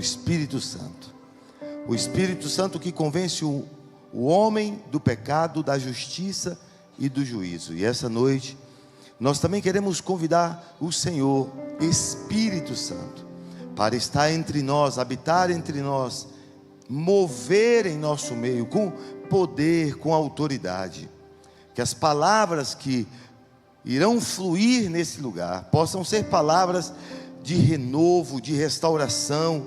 o Espírito Santo. O Espírito Santo que convence o homem do pecado, da justiça e do juízo. E essa noite nós também queremos convidar o Senhor, Espírito Santo, para estar entre nós, habitar entre nós, mover em nosso meio com poder, com autoridade. Que as palavras que irão fluir nesse lugar possam ser palavras de renovo, de restauração,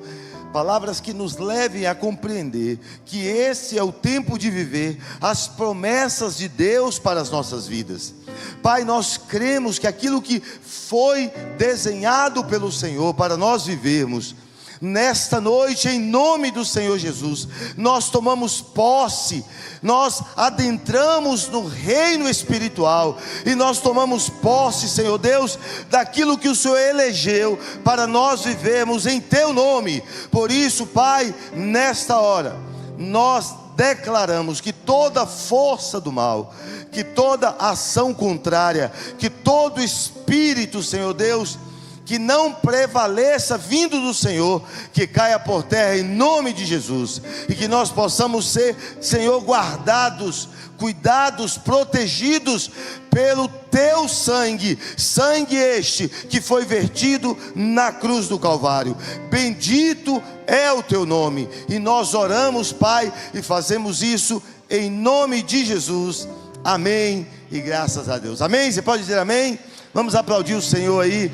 palavras que nos levem a compreender que esse é o tempo de viver as promessas de Deus para as nossas vidas. Pai, nós cremos que aquilo que foi desenhado pelo Senhor para nós vivermos, nesta noite, em nome do Senhor Jesus, nós tomamos posse, nós adentramos no reino espiritual, e nós tomamos posse, Senhor Deus, daquilo que o Senhor elegeu para nós vivermos em Teu nome. Por isso, Pai, nesta hora, nós declaramos que toda força do mal, que toda ação contrária, que todo espírito, Senhor Deus, que não prevaleça vindo do Senhor, que caia por terra em nome de Jesus, e que nós possamos ser, Senhor, guardados, cuidados, protegidos pelo Teu sangue, sangue este que foi vertido na cruz do Calvário. Bendito é o Teu nome, e nós oramos, Pai, e fazemos isso em nome de Jesus, amém, e graças a Deus, amém. Você pode dizer amém? Vamos aplaudir o Senhor aí.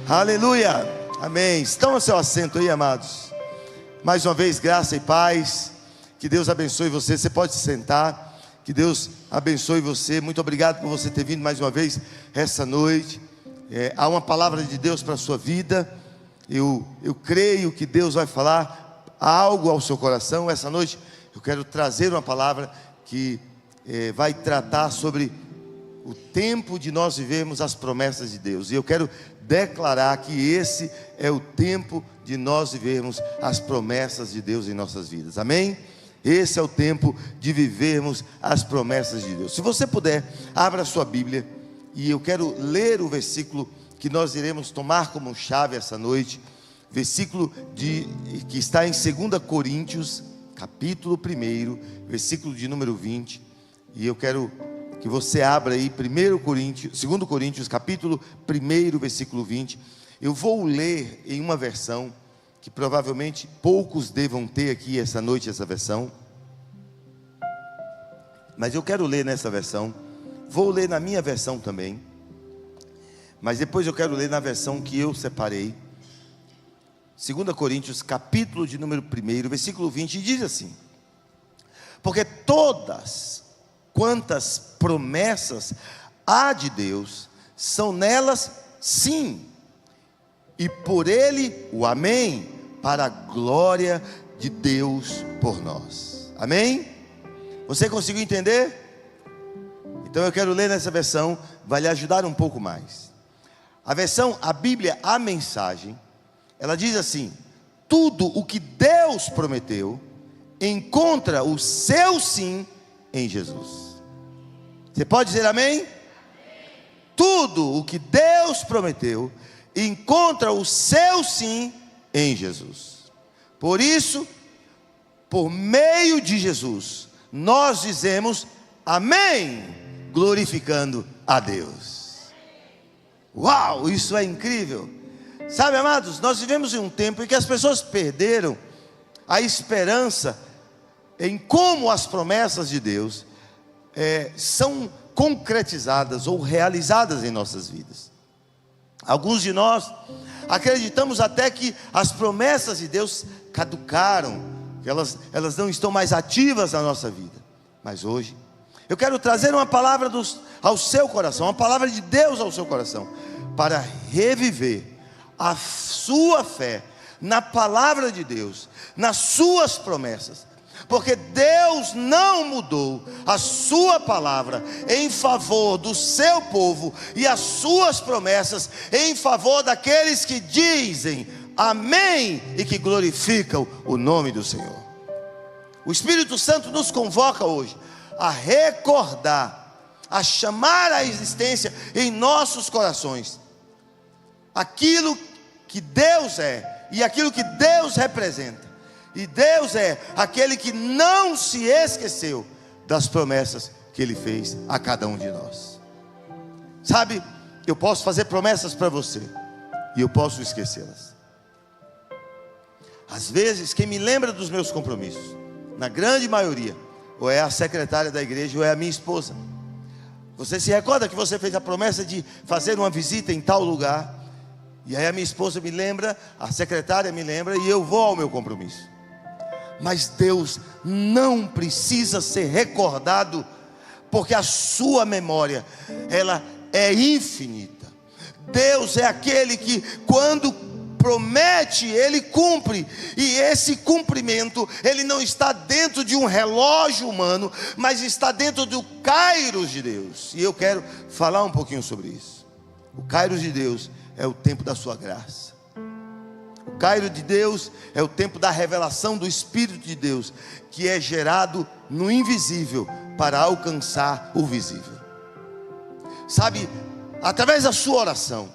Aleluia, amém. Estão no seu assento aí, amados. Mais uma vez, graça e paz. Que Deus abençoe você. Você pode se sentar. Que Deus abençoe você. Muito obrigado por você ter vindo mais uma vez essa noite. Há uma palavra de Deus para a sua vida. Eu creio que Deus vai falar algo ao seu coração. Essa noite eu quero trazer uma palavra que vai tratar sobre o tempo de nós vivermos as promessas de Deus. E eu quero declarar que esse é o tempo de nós vivermos as promessas de Deus em nossas vidas, amém? Esse é o tempo de vivermos as promessas de Deus. Se você puder, abra a sua Bíblia, e eu quero ler o versículo que nós iremos tomar como chave essa noite, versículo que está em 2 Coríntios, capítulo 1, versículo de número 20, e eu quero que você abra aí 2 Coríntios, capítulo 1, versículo 20. Eu vou ler em uma versão que provavelmente poucos devam ter aqui essa noite, essa versão, mas eu quero ler nessa versão. Vou ler na minha versão também, mas depois eu quero ler na versão que eu separei. 2 Coríntios, capítulo de número 1, versículo 20, diz assim: porque todas quantas promessas há de Deus, são nelas sim, e por Ele o amém, para a glória de Deus por nós, amém? Você conseguiu entender? Então eu quero ler nessa versão, vai lhe ajudar um pouco mais. A Bíblia, a mensagem, ela diz assim: tudo o que Deus prometeu, encontra o seu sim em Jesus. Você pode dizer amém? Tudo o que Deus prometeu encontra o seu sim em Jesus. Por isso, por meio de Jesus, nós dizemos amém, glorificando a Deus. Uau, isso é incrível. Sabe, amados, nós vivemos em um tempo em que as pessoas perderam a esperança em como as promessas de Deus são concretizadas ou realizadas em nossas vidas. Alguns de nós acreditamos até que as promessas de Deus caducaram, que elas não estão mais ativas na nossa vida. Mas hoje eu quero trazer uma palavra ao seu coração, uma palavra de Deus ao seu coração, para reviver a sua fé na palavra de Deus, nas suas promessas. Porque Deus não mudou a sua palavra em favor do seu povo e as suas promessas em favor daqueles que dizem amém e que glorificam o nome do Senhor. O Espírito Santo nos convoca hoje a recordar, a chamar à existência em nossos corações aquilo que Deus é e aquilo que Deus representa. E Deus é aquele que não se esqueceu das promessas que Ele fez a cada um de nós. Sabe, eu posso fazer promessas para você, e eu posso esquecê-las. Às vezes, quem me lembra dos meus compromissos, na grande maioria, ou é a secretária da igreja, ou é a minha esposa. Você se recorda que você fez a promessa de fazer uma visita em tal lugar, e aí a minha esposa me lembra, a secretária me lembra, e eu vou ao meu compromisso. Mas Deus não precisa ser recordado, porque a sua memória, ela é infinita. Deus é aquele que, quando promete, Ele cumpre. E esse cumprimento, ele não está dentro de um relógio humano, mas está dentro do Kairos de Deus. E eu quero falar um pouquinho sobre isso. O Kairos de Deus é o tempo da sua graça. O Kairos de Deus é o tempo da revelação do Espírito de Deus, que é gerado no invisível para alcançar o visível. Sabe, através da sua oração,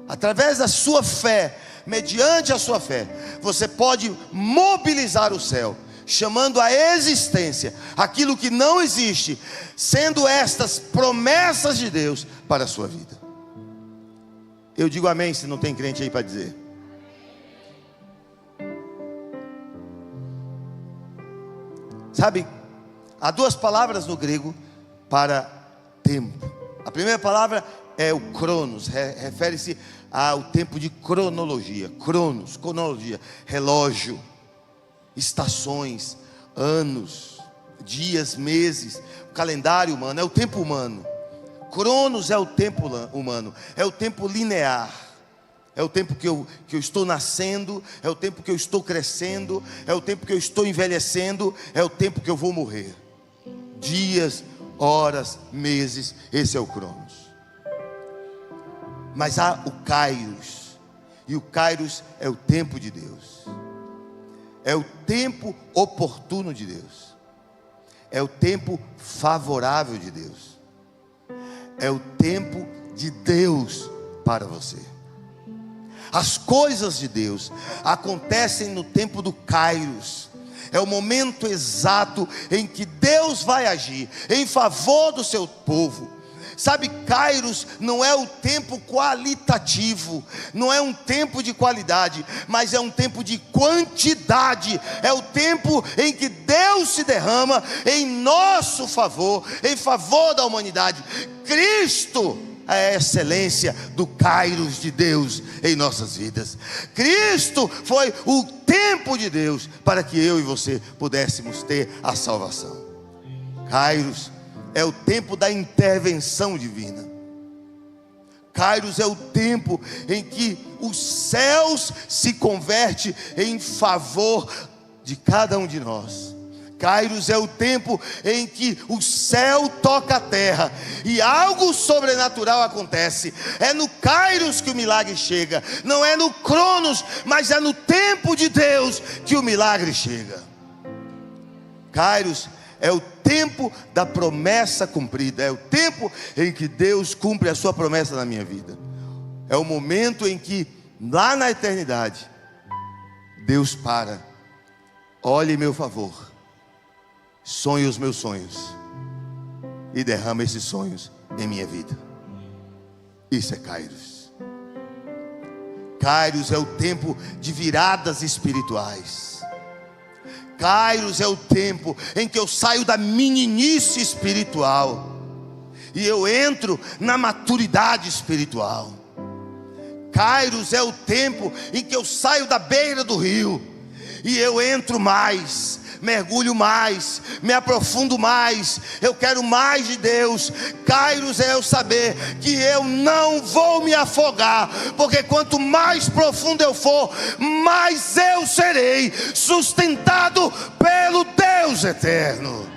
através da sua fé, mediante a sua fé, você pode mobilizar o céu, chamando à existência aquilo que não existe, sendo estas promessas de Deus para a sua vida. Eu digo amém se não tem crente aí para dizer. Sabe, há duas palavras no grego para tempo. A primeira palavra é o cronos, refere-se ao tempo de cronologia. Cronos, cronologia, relógio, estações, anos, dias, meses. O calendário humano é o tempo humano. Cronos é o tempo humano, é o tempo linear. É o tempo que eu estou nascendo, é o tempo que eu estou crescendo, é o tempo que eu estou envelhecendo, é o tempo que eu vou morrer. Dias, horas, meses, esse é o Cronos. Mas há o Kairos, e o Kairos é o tempo de Deus. É o tempo oportuno de Deus. É o tempo favorável de Deus. É o tempo de Deus para você. As coisas de Deus acontecem no tempo do Kairos. É o momento exato em que Deus vai agir em favor do seu povo. Sabe, Kairos não é o tempo qualitativo, não é um tempo de qualidade, mas é um tempo de quantidade. É o tempo em que Deus se derrama em nosso favor, em favor da humanidade. Cristo é a excelência do Kairos de Deus em nossas vidas. Cristo foi o tempo de Deus para que eu e você pudéssemos ter a salvação. Kairos é o tempo da intervenção divina. Kairos é o tempo em que os céus se convertem em favor de cada um de nós. Kairos é o tempo em que o céu toca a terra e algo sobrenatural acontece. É no Kairos que o milagre chega. Não é no Cronos, mas é no tempo de Deus que o milagre chega. Kairos é o tempo da promessa cumprida. É o tempo em que Deus cumpre a sua promessa na minha vida. É o momento em que, lá na eternidade, Deus para, olhe em meu favor, sonhe os meus sonhos e derrama esses sonhos em minha vida. Isso é Kairos. Kairos é o tempo de viradas espirituais. Kairos é o tempo em que eu saio da meninice espiritual e eu entro na maturidade espiritual. Kairos é o tempo em que eu saio da beira do rio e eu entro mais, mergulho mais, me aprofundo mais, eu quero mais de Deus. Kairos é eu saber que eu não vou me afogar, porque quanto mais profundo eu for, mais eu serei sustentado pelo Deus eterno.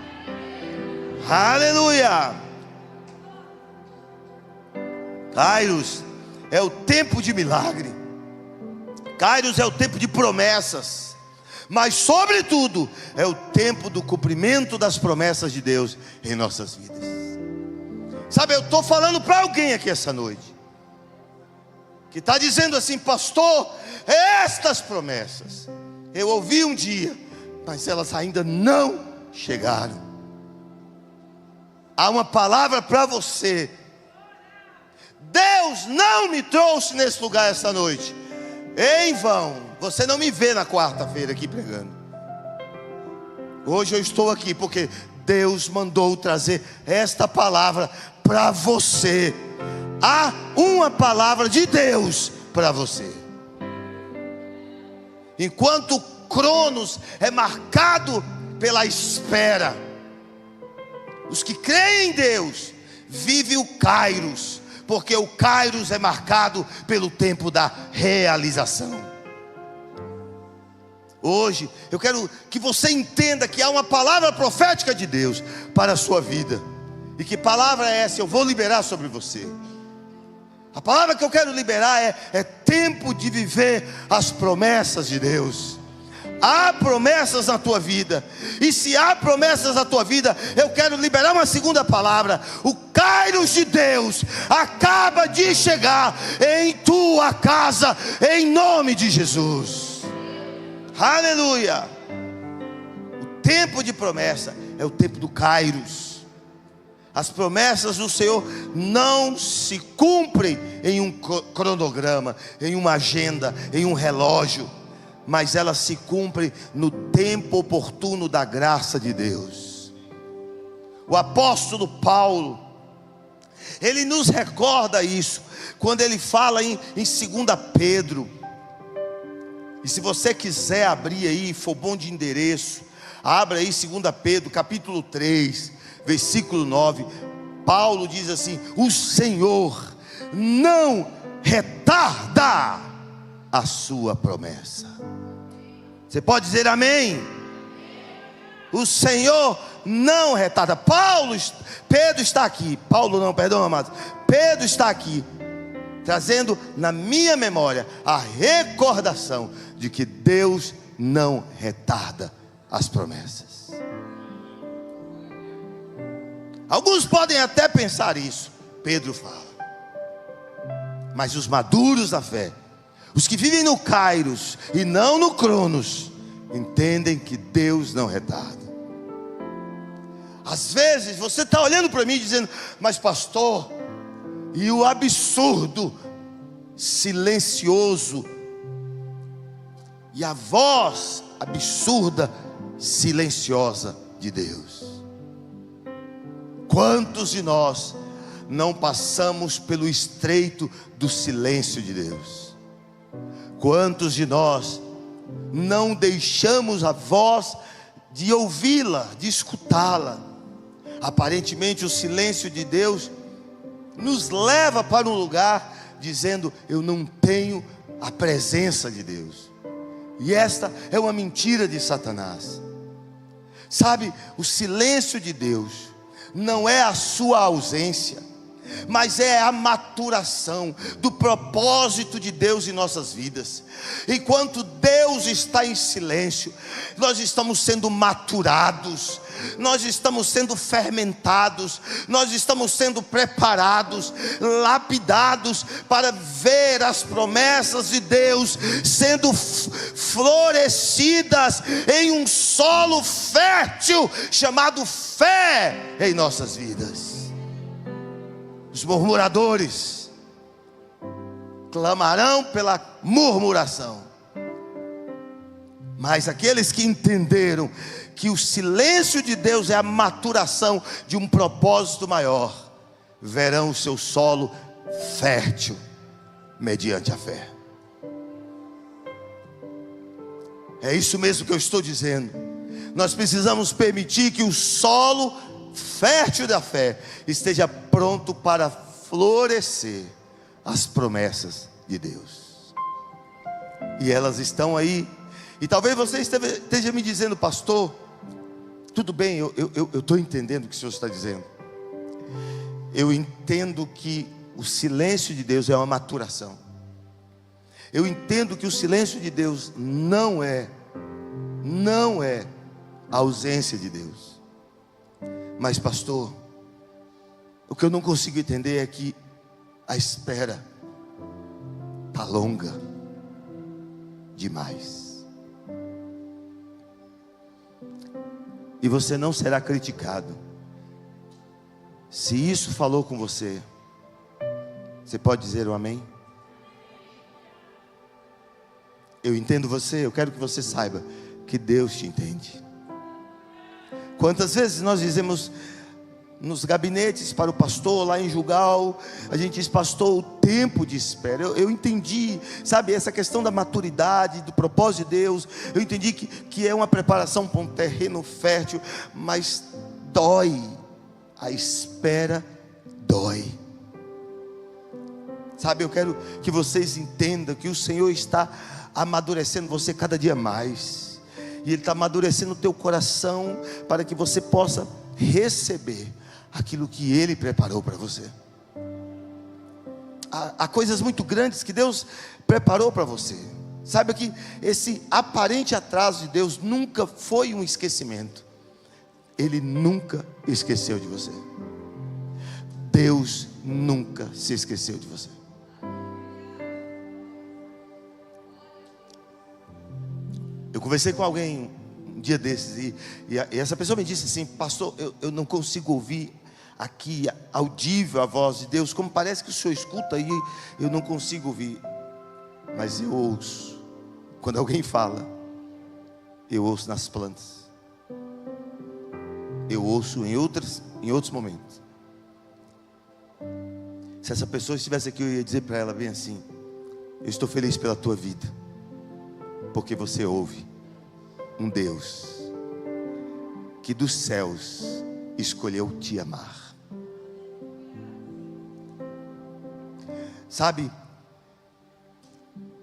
Aleluia. Kairos é o tempo de milagre. Kairos é o tempo de promessas. Mas sobretudo é o tempo do cumprimento das promessas de Deus em nossas vidas. Sabe, eu estou falando para alguém aqui essa noite. que está dizendo assim: pastor, estas promessas eu ouvi um dia, mas elas ainda não chegaram. Há uma palavra para você. Deus não me trouxe nesse lugar essa noite em vão. Você não me vê na quarta-feira aqui pregando. Hoje eu estou aqui porque Deus mandou trazer esta palavra para você. Há uma palavra de Deus para você. Enquanto o Cronos é marcado pela espera, os que creem em Deus vivem o Kairos, porque o Kairos é marcado pelo tempo da realização. Hoje eu quero que você entenda que há uma palavra profética de Deus para a sua vida. E que palavra é essa? Eu vou liberar sobre você. A palavra que eu quero liberar é tempo de viver as promessas de Deus. Há promessas na tua vida. E se há promessas na tua vida, eu quero liberar uma segunda palavra. O Kairos de Deus acaba de chegar em tua casa, em nome de Jesus. Aleluia. O tempo de promessa é o tempo do Kairos. As promessas do Senhor não se cumprem em um cronograma, em uma agenda, em um relógio, mas elas se cumprem no tempo oportuno da graça de Deus. O apóstolo Paulo, ele nos recorda isso quando ele fala em 2 Pedro. E se você quiser abrir aí, for bom de endereço, abra aí 2 Pedro capítulo 3, versículo 9. Paulo diz assim: o Senhor não retarda a sua promessa. Você pode dizer amém? O Senhor não retarda. Pedro está aqui. Paulo não, perdão, amados. Pedro está aqui trazendo na minha memória a recordação de que Deus não retarda as promessas. Alguns podem até pensar isso, Pedro fala, mas os maduros da fé, os que vivem no Kairos e não no Cronos, entendem que Deus não retarda. Às vezes você está olhando para mim dizendo: mas pastor, e o absurdo silencioso, e a voz absurda silenciosa de Deus. Quantos de nós não passamos pelo estreito do silêncio de Deus? Quantos de nós não deixamos a voz de ouvi-la, de escutá-la? Aparentemente o silêncio de Deus nos leva para um lugar dizendo: eu não tenho a presença de Deus. E esta é uma mentira de Satanás. Sabe, o silêncio de Deus não é a sua ausência, mas é a maturação do propósito de Deus em nossas vidas. Enquanto Deus está em silêncio, nós estamos sendo maturados, nós estamos sendo fermentados, nós estamos sendo preparados, lapidados para ver as promessas de Deus sendo florescidas em um solo fértil chamado fé em nossas vidas. Os murmuradores clamarão pela murmuração, mas aqueles que entenderam que o silêncio de Deus é a maturação de um propósito maior, verão o seu solo fértil mediante a fé. É isso mesmo que eu estou dizendo. Nós precisamos permitir que o solo fértil da fé esteja pronto para florescer as promessas de Deus. E elas estão aí. E talvez você esteja me dizendo: pastor, tudo bem, eu estou entendendo o que o senhor está dizendo. Eu entendo que o silêncio de Deus é uma maturação. Eu entendo que o silêncio de Deus não é a ausência de Deus. Mas pastor, o que eu não consigo entender é que a espera longa demais. E você não será criticado. Se isso falou com você, você pode dizer um amém? Eu entendo você, eu quero que você saiba que Deus te entende. Quantas vezes nós dizemos nos gabinetes para o pastor lá em Jugal, a gente diz: pastor, o tempo de espera. Eu entendi, sabe, essa questão da maturidade, do propósito de Deus. Eu entendi que é uma preparação para um terreno fértil, mas dói, a espera dói. Sabe, eu quero que vocês entendam que o Senhor está amadurecendo você cada dia mais, e Ele está amadurecendo o teu coração, para que você possa receber aquilo que Ele preparou para você. Há coisas muito grandes que Deus preparou para você. Saiba que esse aparente atraso de Deus nunca foi um esquecimento. Ele nunca esqueceu de você. Deus nunca se esqueceu de você. Eu conversei com alguém um dia desses, e essa pessoa me disse assim: pastor, eu não consigo ouvir aqui audível a voz de Deus, como parece que o senhor escuta aí, eu não consigo ouvir. Mas eu ouço. Quando alguém fala, eu ouço nas plantas, eu ouço em outros momentos. Se essa pessoa estivesse aqui, eu ia dizer para ela bem assim: eu estou feliz pela tua vida, porque você ouve um Deus que dos céus escolheu te amar. Sabe,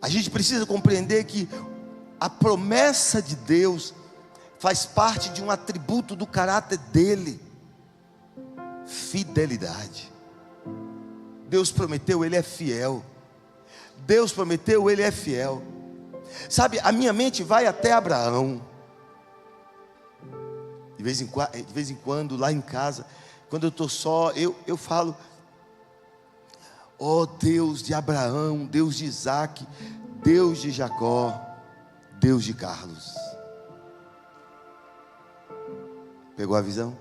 a gente precisa compreender que a promessa de Deus faz parte de um atributo do caráter dele: fidelidade. Deus prometeu, Ele é fiel. Deus prometeu, Ele é fiel. Sabe, a minha mente vai até Abraão. De vez em quando, lá em casa, quando eu estou só, eu falo: ó Deus de Abraão, Deus de Isaac, Deus de Jacó, Deus de Carlos. Pegou a visão?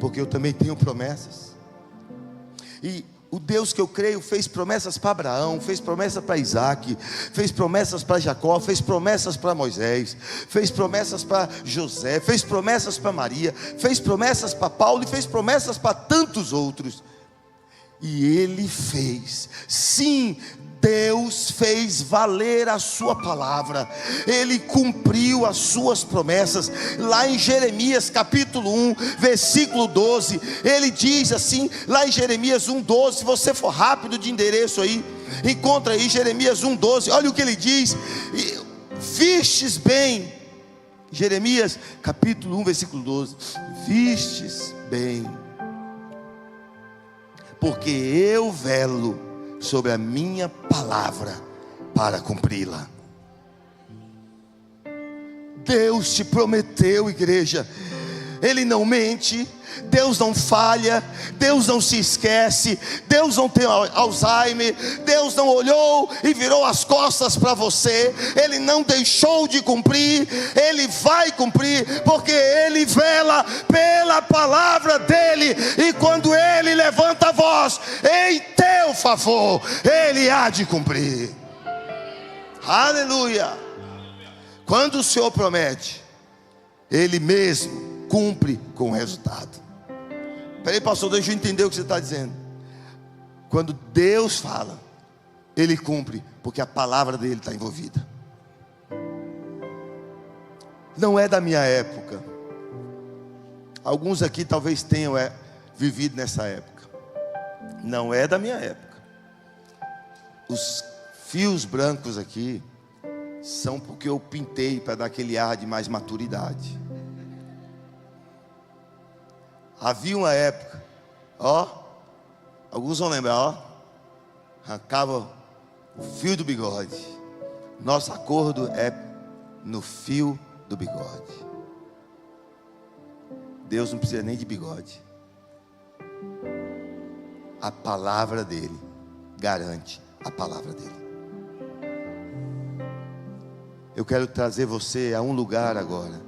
Porque eu também tenho promessas. E o Deus que eu creio fez promessas para Abraão, fez promessas para Isaac, fez promessas para Jacó, fez promessas para Moisés, fez promessas para José, fez promessas para Maria, fez promessas para Paulo e fez promessas para tantos outros. E Ele fez, sim, Deus fez valer a sua palavra. Ele cumpriu as suas promessas. Lá em Jeremias capítulo 1 versículo 12, ele diz assim, lá em Jeremias 1:12, se você for rápido de endereço aí, encontra aí Jeremias 1:12, olha o que ele diz: vistes bem, Jeremias capítulo 1 versículo 12, vistes bem, porque eu velo sobre a minha palavra para cumpri-la. Deus te prometeu, igreja. Ele não mente, Deus não falha, Deus não se esquece, Deus não tem Alzheimer, Deus não olhou e virou as costas para você. Ele não deixou de cumprir, Ele vai cumprir, porque Ele vela pela palavra dEle, e quando Ele levanta a voz em teu favor, Ele há de cumprir. Aleluia. Quando o Senhor promete, Ele mesmo cumpre com o resultado. Peraí, pastor, deixa eu entender o que você está dizendo. Quando Deus fala, Ele cumpre, porque a palavra dEle está envolvida. Não é da minha época. Alguns aqui talvez tenham vivido nessa época. Não é da minha época. Os fios brancos aqui são porque eu pintei para dar aquele ar de mais maturidade. Havia uma época, alguns vão lembrar, arrancava o fio do bigode. Nosso acordo é no fio do bigode. Deus não precisa nem de bigode. A palavra dele garante a palavra dele. Eu quero trazer você a um lugar agora.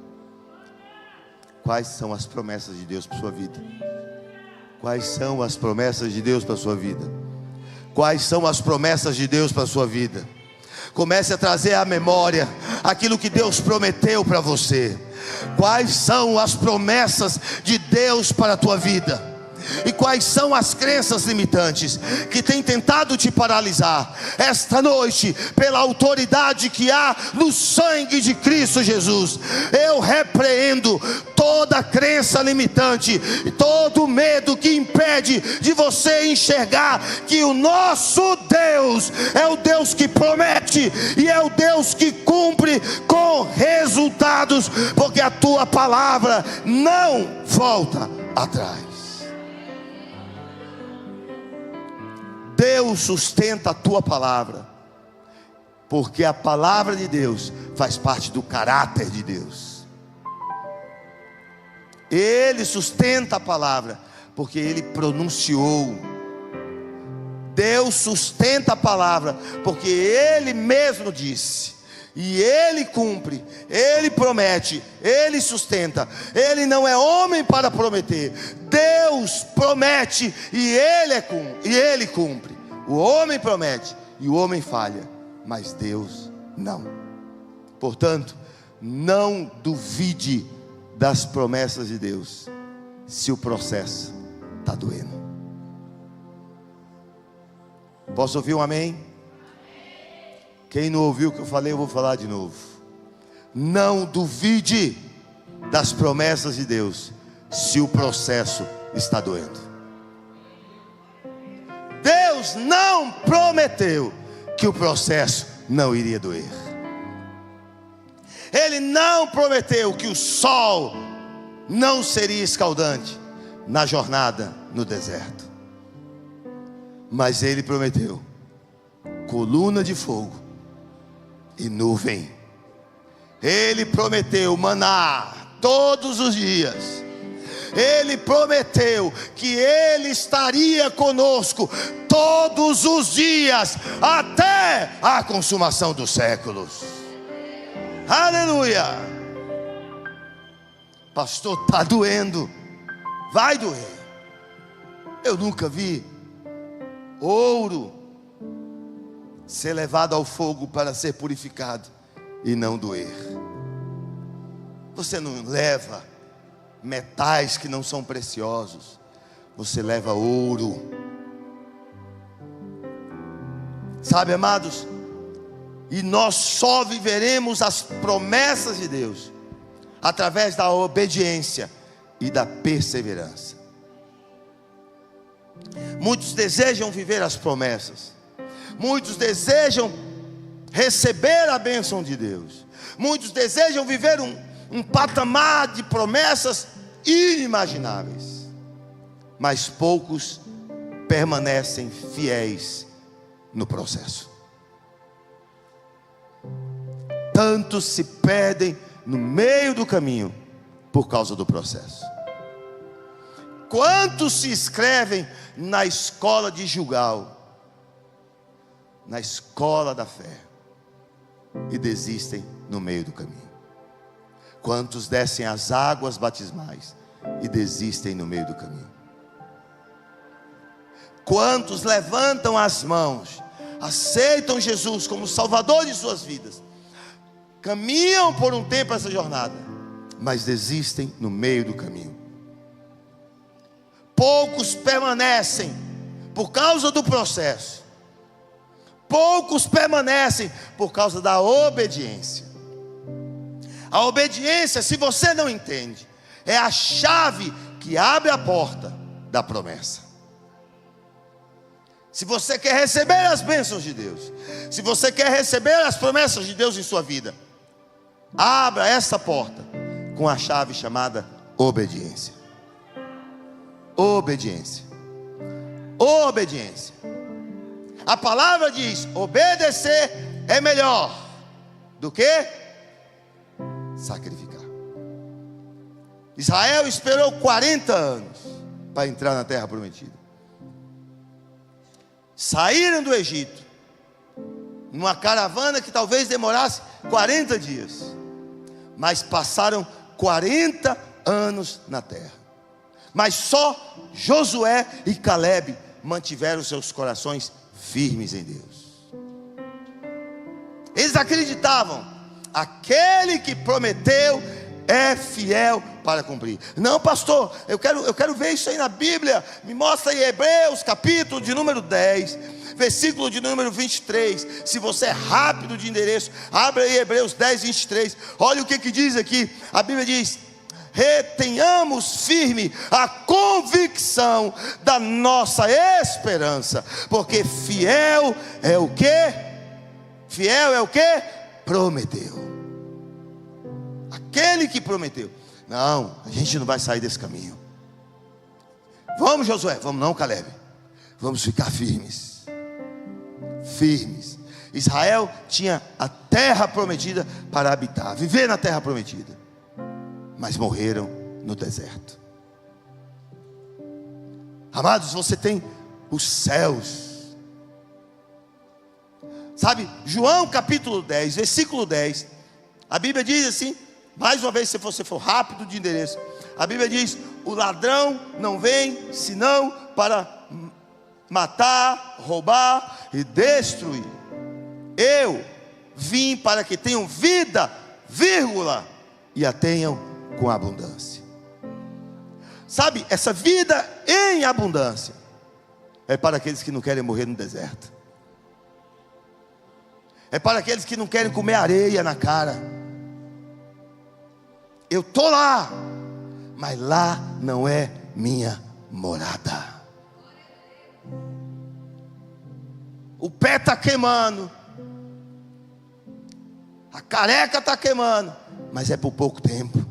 Quais são as promessas de Deus para a sua vida? Quais são as promessas de Deus para a sua vida? Quais são as promessas de Deus para a sua vida? Comece a trazer à memória aquilo que Deus prometeu para você. Quais são as promessas de Deus para a tua vida? E quais são as crenças limitantes que têm tentado te paralisar? Esta noite, pela autoridade que há no sangue de Cristo Jesus, eu repreendo toda crença limitante, todo medo que impede de você enxergar que o nosso Deus é o Deus que promete e é o Deus que cumpre com resultados, porque a tua palavra não volta atrás. Deus sustenta a tua palavra, porque a palavra de Deus faz parte do caráter de Deus. Ele sustenta a palavra, porque Ele pronunciou. Deus sustenta a palavra, porque Ele mesmo disse. E Ele cumpre, Ele promete, Ele sustenta. Ele não é homem para prometer. Deus promete e Ele cumpre. O homem promete e o homem falha, mas Deus não. Portanto, não duvide das promessas de Deus, se o processo está doendo. Posso ouvir um amém? Quem não ouviu o que eu falei, eu vou falar de novo. Não duvide das promessas de Deus, se o processo está doendo. Deus não prometeu que o processo não iria doer. Ele não prometeu que o sol não seria escaldante na jornada no deserto. Mas Ele prometeu coluna de fogo e nuvem. Ele prometeu maná todos os dias. Ele prometeu que Ele estaria conosco todos os dias, até a consumação dos séculos. Aleluia. Pastor, está doendo. Vai doer. Eu nunca vi ouro ser levado ao fogo para ser purificado e não doer. Você não leva metais que não são preciosos, você leva ouro. Sabe, amados, e nós só viveremos as promessas de Deus através da obediência e da perseverança. Muitos desejam viver as promessas, muitos desejam receber a bênção de Deus, muitos desejam viver um patamar de promessas inimagináveis, mas poucos permanecem fiéis no processo. Tantos se perdem no meio do caminho por causa do processo. Quantos se inscrevem na escola de Gilgal, na escola da fé, e desistem no meio do caminho? Quantos descem as águas batismais e desistem no meio do caminho? Quantos levantam as mãos, aceitam Jesus como Salvador de suas vidas, caminham por um tempo essa jornada, mas desistem no meio do caminho? Poucos permanecem por causa do processo, poucos permanecem por causa da obediência. A obediência, se você não entende, é a chave que abre a porta da promessa. Se você quer receber as bênçãos de Deus, se você quer receber as promessas de Deus em sua vida, abra essa porta com a chave chamada obediência. Obediência. Obediência. A palavra diz: obedecer é melhor do que sacrificar. Israel esperou 40 anos para entrar na terra prometida. Saíram do Egito numa caravana que talvez demorasse 40 dias, mas passaram 40 anos na terra. Mas só Josué e Calebe mantiveram seus corações firmes em Deus. Eles acreditavam: aquele que prometeu é fiel para cumprir. Não, pastor, eu quero ver isso aí na Bíblia. Me mostra aí Hebreus, capítulo de número 10, versículo de número 23. Se você é rápido de endereço, abre aí Hebreus 10, 23. Olha o que diz aqui. A Bíblia diz: retenhamos firme a convicção da nossa esperança, porque fiel é o que? Fiel é o que? Prometeu. Aquele que prometeu. Não, a gente não vai sair desse caminho. Vamos, Josué. Vamos não, Calebe. Vamos ficar firmes. Firmes. Israel tinha a terra prometida para habitar, viver na terra prometida, mas morreram no deserto. Amados, você tem os céus. Sabe, João capítulo 10, versículo 10, a Bíblia diz assim, mais uma vez, se você for rápido de endereço, a Bíblia diz: o ladrão não vem senão para matar, roubar e destruir. Eu vim para que tenham vida, vírgula, e a tenham com abundância. Sabe, essa vida em abundância é para aqueles que não querem morrer no deserto. É para aqueles que não querem comer areia na cara. Eu estou lá, mas lá não é minha morada. O pé está queimando, a careca está queimando, mas é por pouco tempo,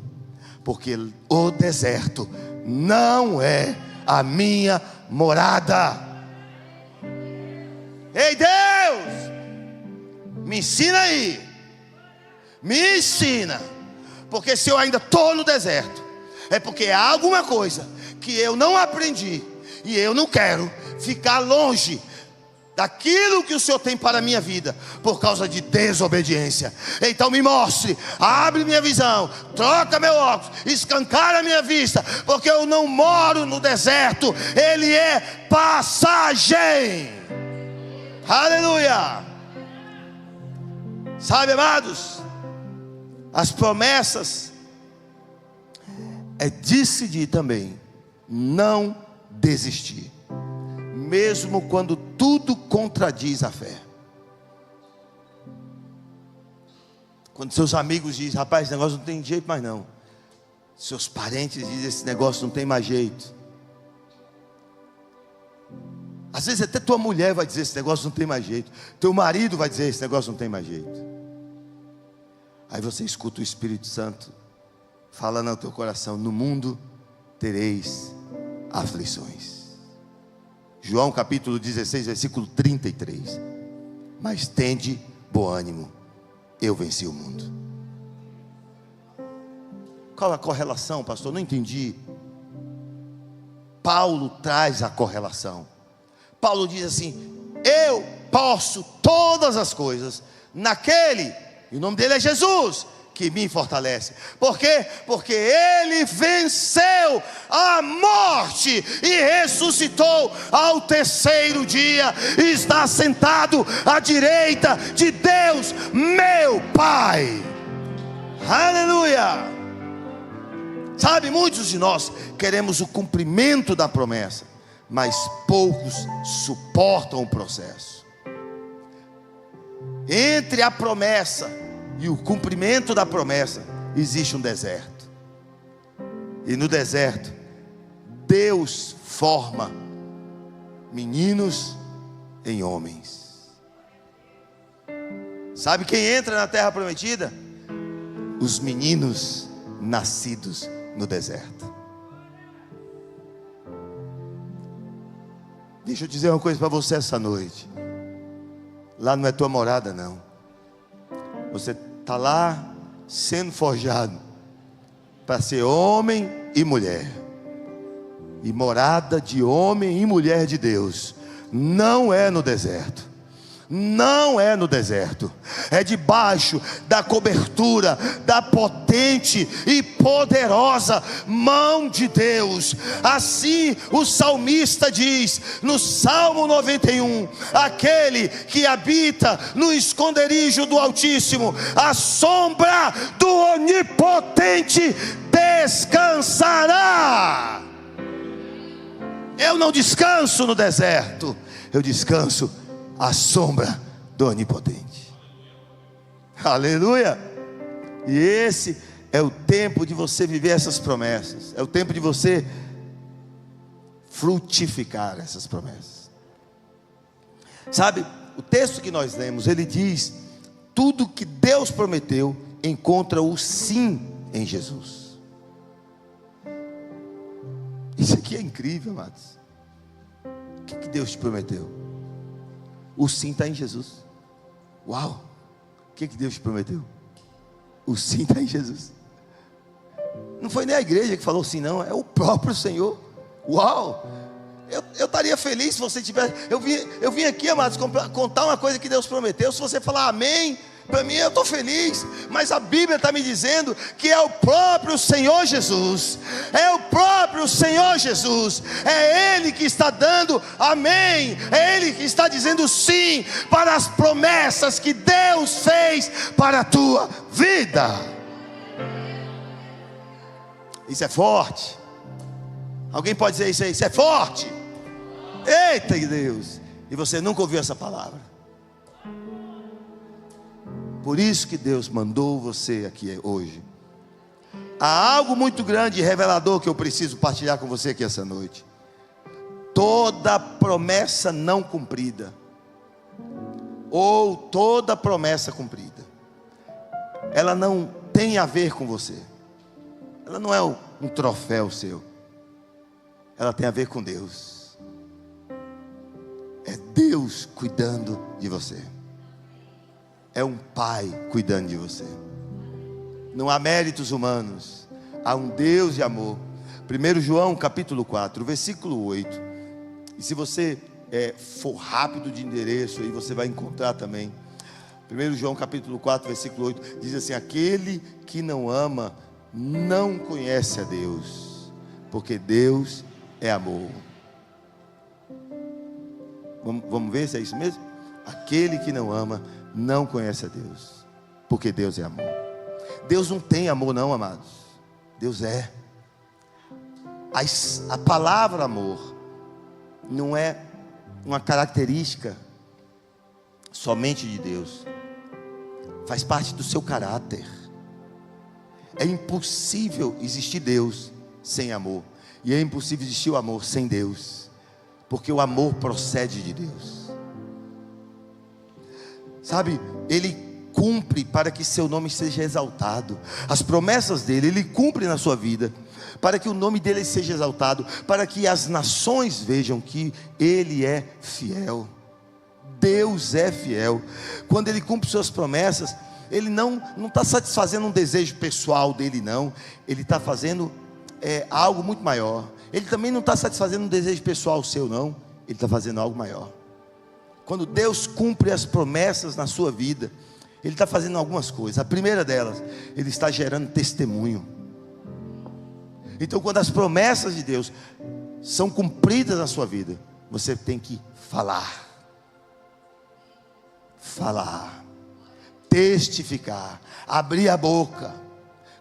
porque o deserto não é a minha morada. Ei, Deus, me ensina aí, me ensina. Porque se eu ainda estou no deserto, é porque há alguma coisa que eu não aprendi, e eu não quero ficar longe daquilo que o Senhor tem para a minha vida, por causa de desobediência. Então me mostre, abre minha visão, troca meu óculos, escancara minha vista, porque eu não moro no deserto, ele é passagem. Aleluia. Sabe, amados, as promessas é decidir também não desistir, mesmo quando tudo contradiz a fé. Quando seus amigos dizem: rapaz, esse negócio não tem jeito mais não. Seus parentes dizem: esse negócio não tem mais jeito. Às vezes até tua mulher vai dizer: esse negócio não tem mais jeito. Teu marido vai dizer: esse negócio não tem mais jeito. Aí você escuta o Espírito Santo falando no teu coração: no mundo tereis aflições. João capítulo 16, versículo 33. Mas tende bom ânimo, eu venci o mundo. Qual a correlação, pastor? Não entendi. Paulo traz a correlação. Paulo diz assim: eu posso todas as coisas naquele, e o nome dele é Jesus, que me fortalece. Por quê? Porque ele venceu a morte e ressuscitou ao terceiro dia, e está sentado à direita de Deus, meu Pai. Aleluia. Sabe, muitos de nós queremos o cumprimento da promessa, mas poucos suportam o processo. Entre a promessa e o cumprimento da promessa existe um deserto. E no deserto Deus forma meninos em homens. Sabe quem entra na terra prometida? Os meninos nascidos no deserto. Deixa eu dizer uma coisa para você essa noite. Lá não é tua morada não. Você está lá sendo forjado para ser homem e mulher. E morada de homem e mulher de Deus não é no deserto, não é no deserto, é debaixo da cobertura da potente e poderosa mão de Deus. Assim o salmista diz no Salmo 91: aquele que habita no esconderijo do Altíssimo, à sombra do Onipotente descansará. Eu não descanso no deserto, eu descanso à sombra do Onipotente. Aleluia! E esse é o tempo de você viver essas promessas, é o tempo de você frutificar essas promessas. Sabe, o texto que nós lemos, ele diz: tudo que Deus prometeu encontra o sim em Jesus. Isso aqui é incrível, amados. O que Deus te prometeu? O sim está em Jesus. Uau! O que Deus te prometeu? O sim está em Jesus. Não foi nem a igreja que falou sim, não. É o próprio Senhor. Uau! Eu estaria feliz se você tivesse. Eu vim aqui, amados, contar uma coisa que Deus prometeu. Se você falar amém, para mim eu estou feliz. Mas a Bíblia está me dizendo que é o próprio Senhor Jesus. É o próprio Senhor Jesus. É Ele que está dando amém. É Ele que está dizendo sim para as promessas que Deus fez para a tua vida. Isso é forte. Alguém pode dizer isso aí? Isso é forte. Eita Deus. E você nunca ouviu essa palavra. Por isso que Deus mandou você aqui hoje. Há algo muito grande e revelador que eu preciso partilhar com você aqui essa noite. Toda promessa não cumprida, ou toda promessa cumprida, ela não tem a ver com você. Ela não é um troféu seu. Ela tem a ver com Deus. É Deus cuidando de você. É um pai cuidando de você. Não há méritos humanos. Há um Deus de amor. 1 João capítulo 4, versículo 8. E se você for rápido de endereço, aí você vai encontrar também. 1 João capítulo 4, versículo 8. Diz assim: aquele que não ama não conhece a Deus, porque Deus é amor. Vamos ver se é isso mesmo? Aquele que não ama não conhece a Deus, porque Deus é amor. Deus não tem amor não, amados. Deus é. A palavra amor não é uma característica somente de Deus. Faz parte do seu caráter. É impossível existir Deus sem amor. E é impossível existir o amor sem Deus, porque o amor procede de Deus. Sabe, Ele cumpre para que seu nome seja exaltado. As promessas dele, Ele cumpre na sua vida, para que o nome dele seja exaltado, para que as nações vejam que Ele é fiel. Deus é fiel. Quando Ele cumpre suas promessas, Ele não está satisfazendo um desejo pessoal dele, não. Ele está fazendo algo muito maior. Ele também não está satisfazendo um desejo pessoal seu, não. Ele está fazendo algo maior. Quando Deus cumpre as promessas na sua vida, Ele está fazendo algumas coisas. A primeira delas, Ele está gerando testemunho. Então, quando as promessas de Deus são cumpridas na sua vida, você tem que falar, testificar, abrir a boca,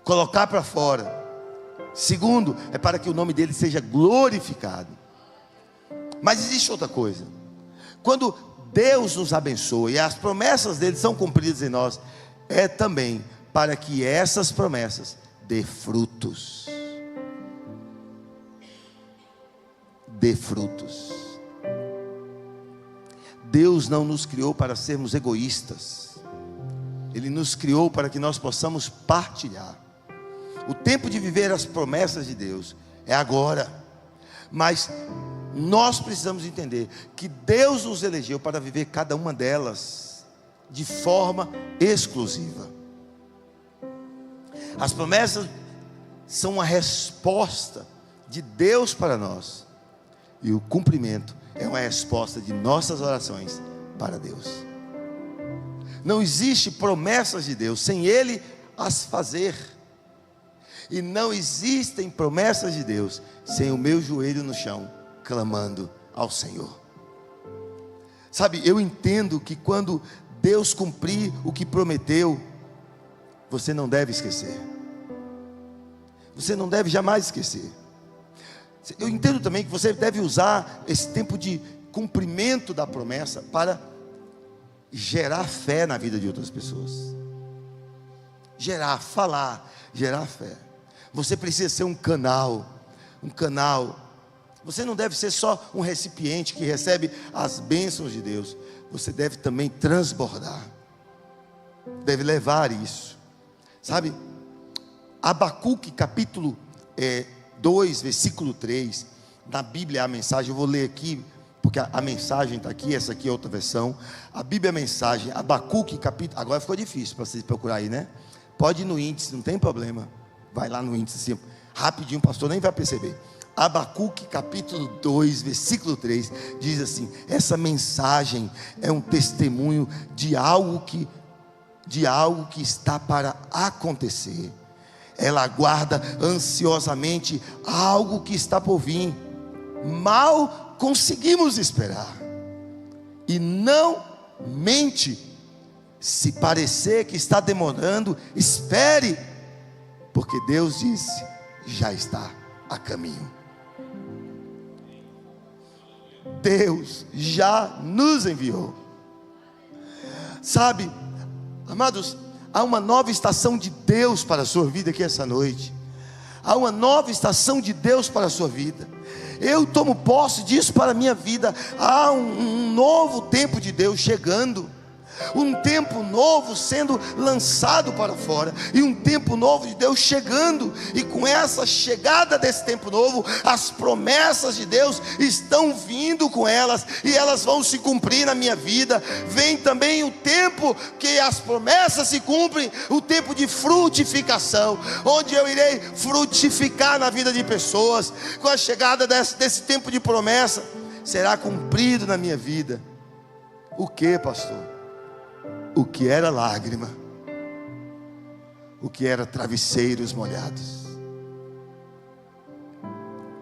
colocar para fora. Segundo, é para que o nome dele seja glorificado. Mas existe outra coisa. Quando Deus nos abençoa e as promessas dele são cumpridas em nós, é também para que essas promessas dê frutos. Dê frutos. Deus não nos criou para sermos egoístas. Ele nos criou para que nós possamos partilhar. O tempo de viver as promessas de Deus é agora. Mas nós precisamos entender que Deus nos elegeu para viver cada uma delas de forma exclusiva. As promessas são uma resposta de Deus para nós, e o cumprimento é uma resposta de nossas orações para Deus. Não existe promessas de Deus sem Ele as fazer. E não existem promessas de Deus sem o meu joelho no chão, clamando ao Senhor. Sabe, eu entendo que quando Deus cumprir o que prometeu, você não deve esquecer. Você não deve jamais esquecer. Eu entendo também que você deve usar esse tempo de cumprimento da promessa para gerar fé na vida de outras pessoas. Gerar fé. Você precisa ser um canal. Você não deve ser só um recipiente que recebe as bênçãos de Deus. Você deve também transbordar. Deve levar isso. Sabe? Abacuque capítulo 2, versículo 3. Na Bíblia a mensagem, eu vou ler aqui, porque a mensagem está aqui, essa aqui é outra versão. A Bíblia a mensagem, Abacuque capítulo... Agora ficou difícil para vocês procurar aí, né? Pode ir no índice, não tem problema. Vai lá no índice assim, rapidinho, o pastor nem vai perceber. Abacuque capítulo 2, versículo 3, diz assim: essa mensagem é um testemunho de algo que está para acontecer. Ela aguarda ansiosamente algo que está por vir. Mal conseguimos esperar. E não mente. Se parecer que está demorando, espere, porque Deus disse: já está a caminho. Deus já nos enviou. Sabe, amados, há uma nova estação de Deus para a sua vida aqui essa noite. Há uma nova estação de Deus para a sua vida. Eu tomo posse disso para a minha vida. Há um novo tempo de Deus chegando. Um tempo novo sendo lançado para fora. E um tempo novo de Deus chegando. E com essa chegada desse tempo novo, as promessas de Deus estão vindo com elas. E elas vão se cumprir na minha vida. Vem também o tempo que as promessas se cumprem. O tempo de frutificação, onde eu irei frutificar na vida de pessoas. Com a chegada desse tempo de promessa, será cumprido na minha vida. O que, pastor? O que era lágrima, o que era travesseiros molhados,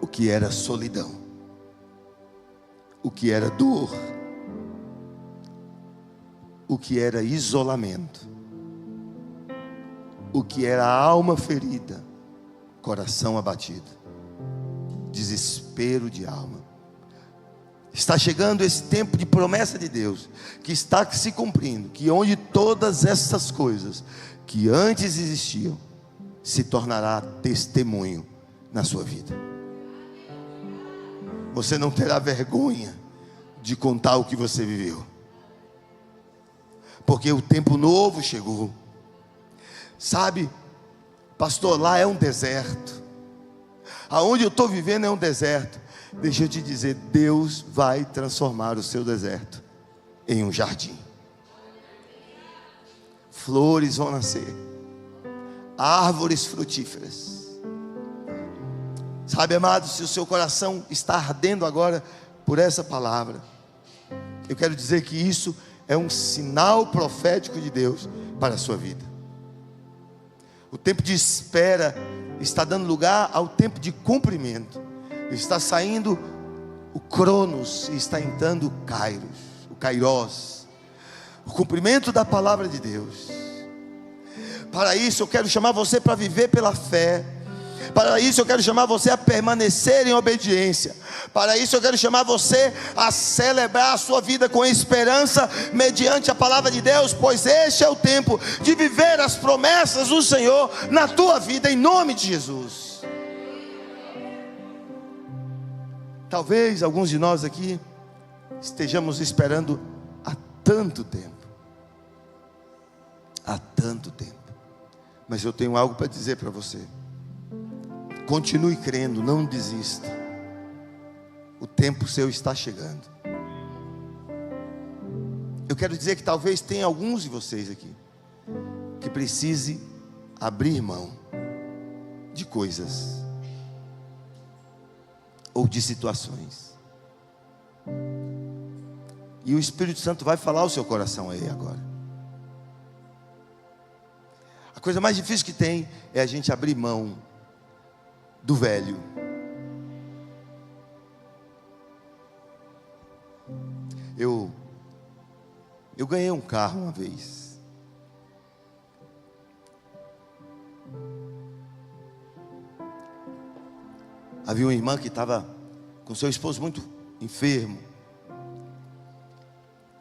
o que era solidão, o que era dor, o que era isolamento, o que era alma ferida, coração abatido, desespero de alma. Está chegando esse tempo de promessa de Deus, que está se cumprindo, que onde todas essas coisas que antes existiam, se tornará testemunho na sua vida. Você não terá vergonha de contar o que você viveu, porque o tempo novo chegou. Sabe, pastor, lá é um deserto. Aonde eu estou vivendo é um deserto. Deixa eu te dizer, Deus vai transformar o seu deserto em um jardim. Flores vão nascer, árvores frutíferas. Sabe, amado, se o seu coração está ardendo agora por essa palavra, eu quero dizer que isso é um sinal profético de Deus para a sua vida. O tempo de espera está dando lugar ao tempo de cumprimento. Está saindo o Cronos e está entrando o Kairos, o Kairos, o cumprimento da palavra de Deus. Para isso eu quero chamar você para viver pela fé. Para isso eu quero chamar você a permanecer em obediência. Para isso eu quero chamar você a celebrar a sua vida com esperança mediante a palavra de Deus, pois este é o tempo de viver as promessas do Senhor na tua vida, em nome de Jesus. Talvez alguns de nós aqui estejamos esperando há tanto tempo. Há tanto tempo. Mas eu tenho algo para dizer para você. Continue crendo, não desista. O tempo seu está chegando. Eu quero dizer que talvez tenha alguns de vocês aqui que precise abrir mão de coisas ou de situações. E o Espírito Santo vai falar ao seu coração aí agora. coisa mais difícil que tem é a gente abrir mão do velho. Eu ganhei um carro uma vez. Havia uma irmã que estava com seu esposo muito enfermo.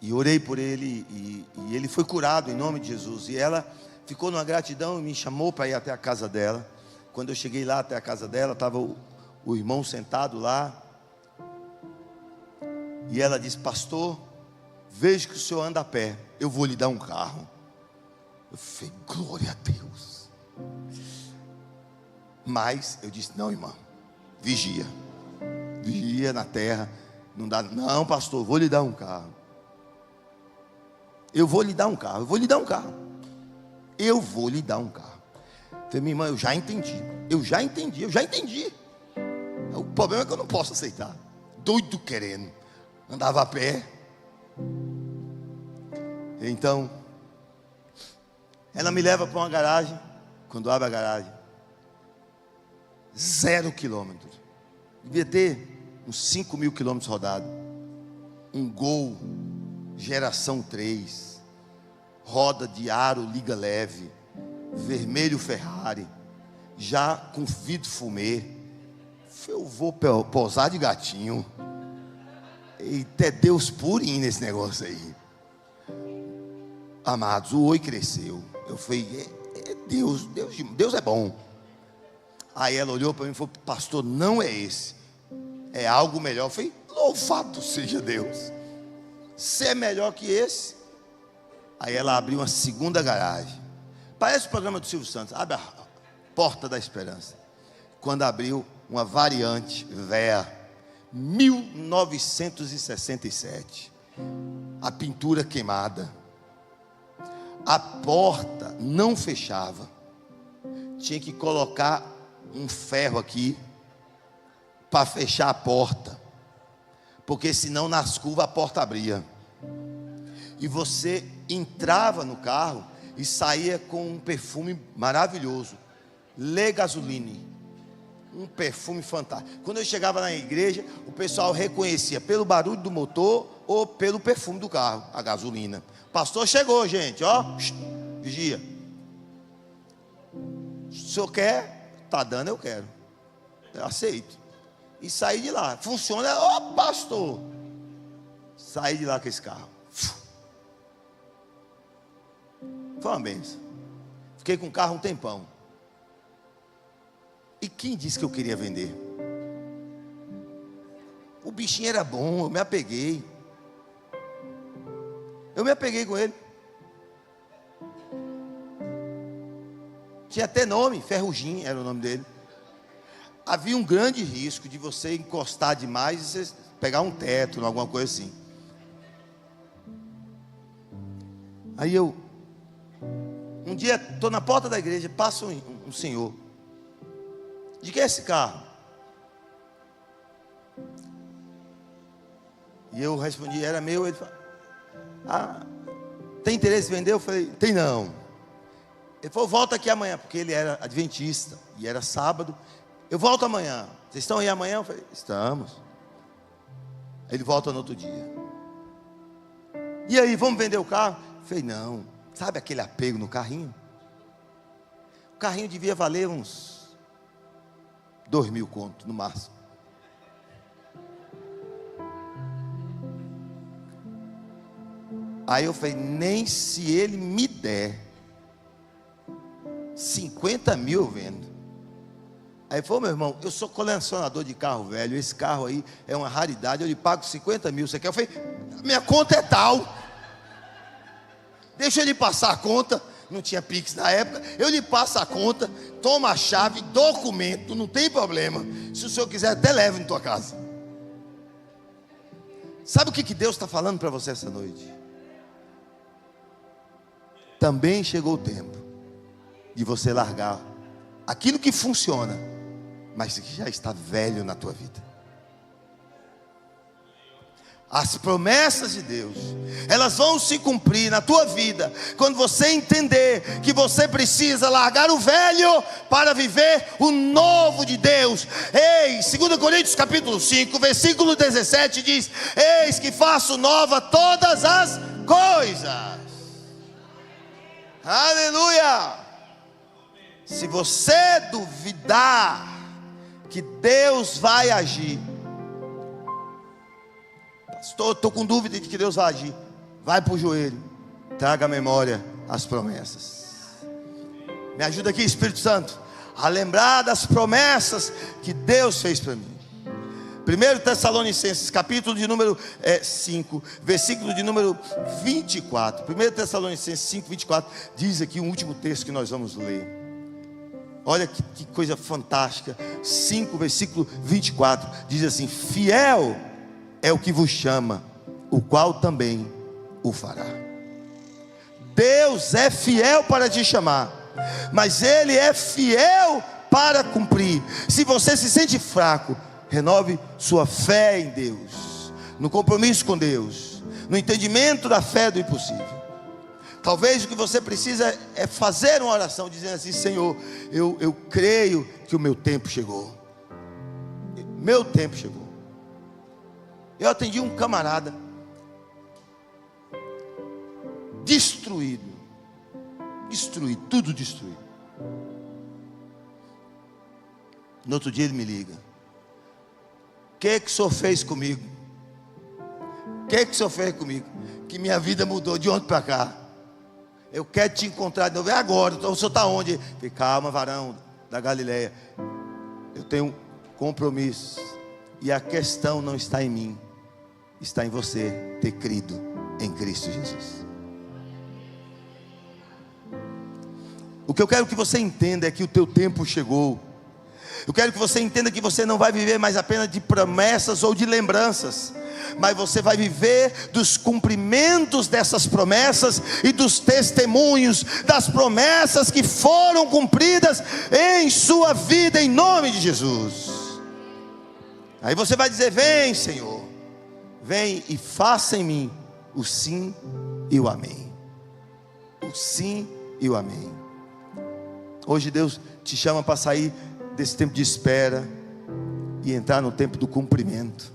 E orei por ele e ele foi curado em nome de Jesus. E ela ficou numa gratidão e me chamou para ir até a casa dela. Quando eu cheguei lá até a casa dela, estava o irmão sentado lá. E ela disse: pastor, vejo que o senhor anda a pé, eu vou lhe dar um carro. Eu falei: glória a Deus. Mas eu disse: não, irmã, vigia na terra. Não dá, não, pastor, vou lhe dar um carro. Eu vou lhe dar um carro, eu vou lhe dar um carro. Eu vou lhe dar um carro. Eu falei: minha irmã, eu já entendi. O problema é que eu não posso aceitar. Doido querendo. Andava a pé. Então, ela me leva para uma garagem. Quando abre a garagem, 0 quilômetros. Devia ter uns 5.000 quilômetros rodados. Um Gol, geração 3. Roda de aro, liga leve. Vermelho Ferrari. Já com vidro fumê. Eu vou posar de gatinho. Eita, é Deus purinho nesse negócio aí. Amados, o oi cresceu. Eu falei: Deus é bom. Aí ela olhou para mim e falou: pastor, não é esse, é algo melhor. Eu falei: louvado seja Deus, se é melhor que esse. Aí ela abriu uma segunda garagem, parece o programa do Silvio Santos, abre a porta da esperança. Quando abriu, uma variante véia, 1967, a pintura queimada, a porta não fechava, tinha que colocar um ferro aqui para fechar a porta, porque senão nas curvas a porta abria, e você entrava no carro e saía com um perfume maravilhoso, Le Gasoline, um perfume fantástico. Quando eu chegava na igreja, o pessoal reconhecia pelo barulho do motor ou pelo perfume do carro, a gasolina. Pastor chegou, gente, ó, vigia. O senhor quer? Tá dando, eu quero. Eu aceito. E saí de lá. Funciona, ó, pastor. Saí de lá com esse carro. Foi uma benção. Fiquei com o carro um tempão. E quem disse que eu queria vender? O bichinho era bom, eu me apeguei. Com ele. Tinha até nome, Ferrugem era o nome dele. Havia um grande risco de você encostar demais e você pegar um teto, alguma coisa assim. Aí um dia estou na porta da igreja, passa um senhor. De que é esse carro? E eu respondi: era meu. Ele falou: tem interesse em vender? Eu falei: tem não. Ele falou: volta aqui amanhã, porque ele era adventista e era sábado. Eu volto amanhã. Vocês estão aí amanhã? Eu falei: estamos. Ele volta no outro dia. E aí, vamos vender o carro? Eu falei: não. Sabe aquele apego no carrinho? O carrinho devia valer uns 2.000 conto no máximo. Aí eu falei: nem se ele me der 50 mil eu vendo. Aí ele falou: meu irmão, eu sou colecionador de carro velho, esse carro aí é uma raridade, eu lhe pago 50 mil, você quer? Eu falei: minha conta é tal, deixa ele passar a conta. Não tinha Pix na época, eu lhe passo a conta, toma a chave, documento, não tem problema. Se o senhor quiser, até leve na tua casa. Sabe o que Deus está falando para você essa noite? Também chegou o tempo de você largar aquilo que funciona, mas que já está velho na tua vida. As promessas de Deus, elas vão se cumprir na tua vida quando você entender que você precisa largar o velho para viver o novo de Deus. 2 Coríntios capítulo 5, versículo 17 diz: eis que faço nova todas as coisas. Aleluia! Se você duvidar que Deus vai agir, estou com dúvida de que Deus vai agir, vai para o joelho, traga à memória as promessas. Me ajuda aqui, Espírito Santo, a lembrar das promessas que Deus fez para mim. 1 Tessalonicenses capítulo de número 5, versículo de número 24. 1 Tessalonicenses 5, 24 diz aqui um último texto que nós vamos ler. Olha que coisa fantástica. 5, versículo 24 diz assim: fiel é o que vos chama, o qual também o fará. Deus é fiel para te chamar, mas Ele é fiel para cumprir. Se você se sente fraco, renove sua fé em Deus, no compromisso com Deus, no entendimento da fé do impossível. Talvez o que você precisa é fazer uma oração dizendo assim: Senhor, eu creio que o meu tempo chegou. Meu tempo chegou. Eu atendi um camarada destruído, tudo destruído. No outro dia ele me liga: o que o senhor fez comigo? O que o senhor fez comigo? Que minha vida mudou de ontem para cá. Eu quero te encontrar de novo. É agora. Então, o senhor está onde? Falei: calma, varão da Galileia. Eu tenho compromisso. E a questão não está em mim, está em você ter crido em Cristo Jesus. O que eu quero que você entenda é que o teu tempo chegou. Eu quero que você entenda que você não vai viver mais apenas de promessas ou de lembranças, mas você vai viver dos cumprimentos dessas promessas e dos testemunhos das promessas que foram cumpridas em sua vida, em nome de Jesus. Aí você vai dizer: vem, Senhor, vem e faça em mim o sim e o amém. O sim e o amém. Hoje Deus te chama para sair desse tempo de espera e entrar no tempo do cumprimento.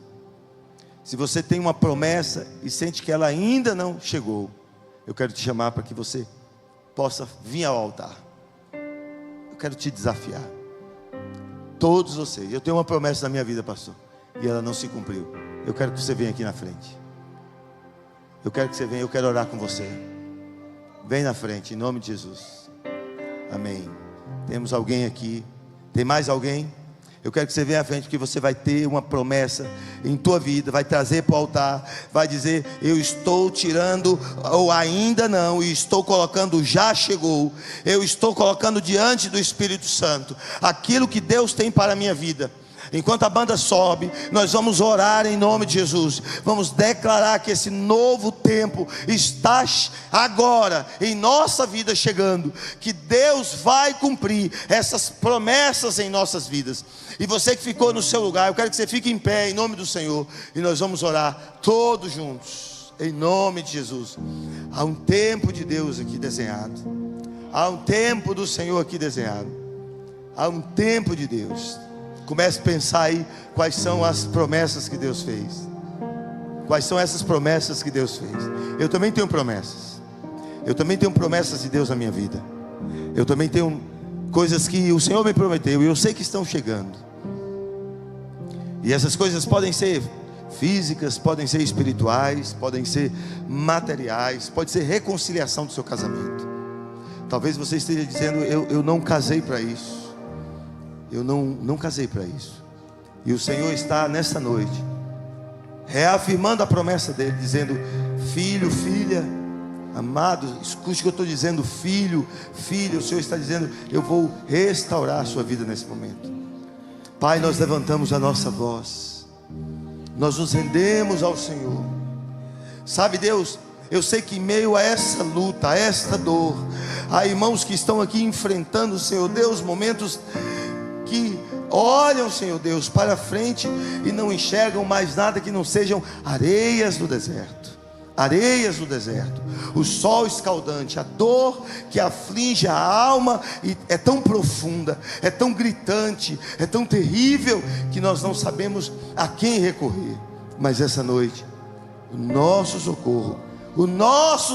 Se você tem uma promessa e sente que ela ainda não chegou, eu quero te chamar para que você possa vir ao altar. Eu quero te desafiar. Todos vocês. Eu tenho uma promessa na minha vida, pastor, e ela não se cumpriu. Eu quero que você venha aqui na frente. Eu quero que você venha, eu quero orar com você. Vem na frente, em nome de Jesus. Amém. Temos alguém aqui? Tem mais alguém? Eu quero que você venha à frente, porque você vai ter uma promessa em tua vida, vai trazer para o altar, vai dizer: eu estou tirando, ou ainda não, e estou colocando, já chegou, eu estou colocando diante do Espírito Santo aquilo que Deus tem para a minha vida. Enquanto a banda sobe, nós vamos orar em nome de Jesus. Vamos declarar que esse novo tempo está agora em nossa vida chegando, que Deus vai cumprir essas promessas em nossas vidas. E você que ficou no seu lugar, eu quero que você fique em pé em nome do Senhor, e nós vamos orar todos juntos em nome de Jesus. Há um tempo de Deus aqui desenhado. Há um tempo do Senhor aqui desenhado. Há um tempo de Deus. Comece a pensar aí quais são as promessas que Deus fez. Quais são essas promessas que Deus fez? Eu também tenho promessas. Eu também tenho promessas de Deus na minha vida. Eu também tenho coisas que o Senhor me prometeu e eu sei que estão chegando. E essas coisas podem ser físicas, podem ser espirituais, podem ser materiais, pode ser reconciliação do seu casamento. Talvez você esteja dizendo: eu não casei para isso. Eu não casei para isso. E o Senhor está nessa noite reafirmando a promessa dele, dizendo: filho, filha, amado, escute o que eu estou dizendo, filho, filha. O Senhor está dizendo: eu vou restaurar a sua vida nesse momento. Pai, nós levantamos a nossa voz, nós nos rendemos ao Senhor. Sabe, Deus, eu sei que em meio a essa luta, a esta dor, há irmãos que estão aqui enfrentando, Senhor Deus, momentos que olham, Senhor Deus, para frente e não enxergam mais nada que não sejam areias do deserto. Areias do deserto, o sol escaldante, a dor que aflige a alma e é tão profunda, é tão gritante, é tão terrível que nós não sabemos a quem recorrer. Mas essa noite, o nosso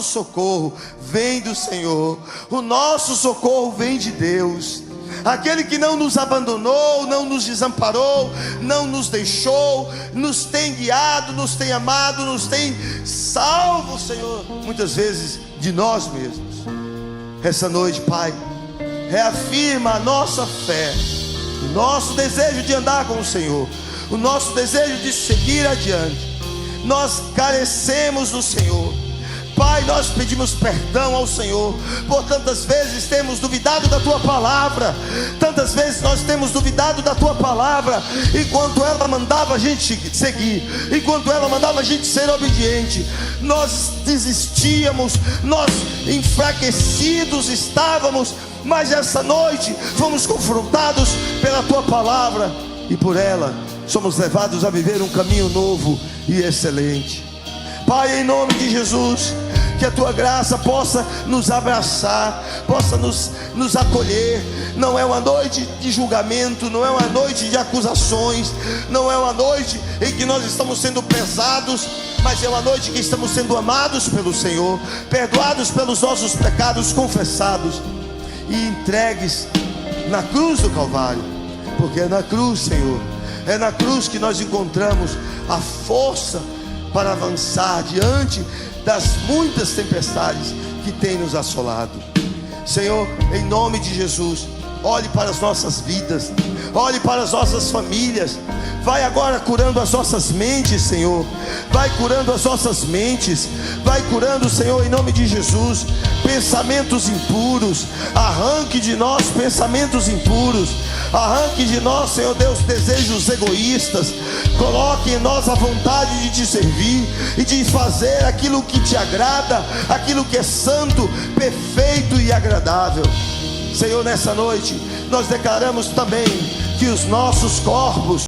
socorro vem do Senhor, o nosso socorro vem de Deus. Aquele que não nos abandonou, não nos desamparou, não nos deixou, nos tem guiado, nos tem amado, nos tem salvo, Senhor, muitas vezes de nós mesmos. Essa noite, Pai, reafirma a nossa fé, o nosso desejo de andar com o Senhor, o nosso desejo de seguir adiante. Nós carecemos do Senhor, Pai, nós pedimos perdão ao Senhor por tantas vezes temos duvidado da Tua palavra. Tantas vezes nós temos duvidado da Tua palavra, enquanto ela mandava a gente seguir, enquanto ela mandava a gente ser obediente, nós desistíamos, nós enfraquecidos estávamos. Mas essa noite fomos confrontados pela Tua palavra, e por ela somos levados a viver um caminho novo e excelente. Pai, em nome de Jesus, que a Tua graça possa nos abraçar, possa nos acolher. Não é uma noite de julgamento, não é uma noite de acusações, não é uma noite em que nós estamos sendo pesados, mas é uma noite que estamos sendo amados pelo Senhor, perdoados pelos nossos pecados confessados e entregues na cruz do Calvário. Porque é na cruz, Senhor, é na cruz que nós encontramos a força para avançar diante das muitas tempestades que tem nos assolado. Senhor, em nome de Jesus, olhe para as nossas vidas, olhe para as nossas famílias. Vai agora curando as nossas mentes, Senhor. Vai curando as nossas mentes. Vai curando, Senhor, em nome de Jesus, pensamentos impuros. Arranque de nós pensamentos impuros. Arranque de nós, Senhor Deus, desejos egoístas. Coloque em nós a vontade de Te servir e de fazer aquilo que Te agrada, aquilo que é santo, perfeito e agradável. Senhor, nessa noite nós declaramos também que os nossos corpos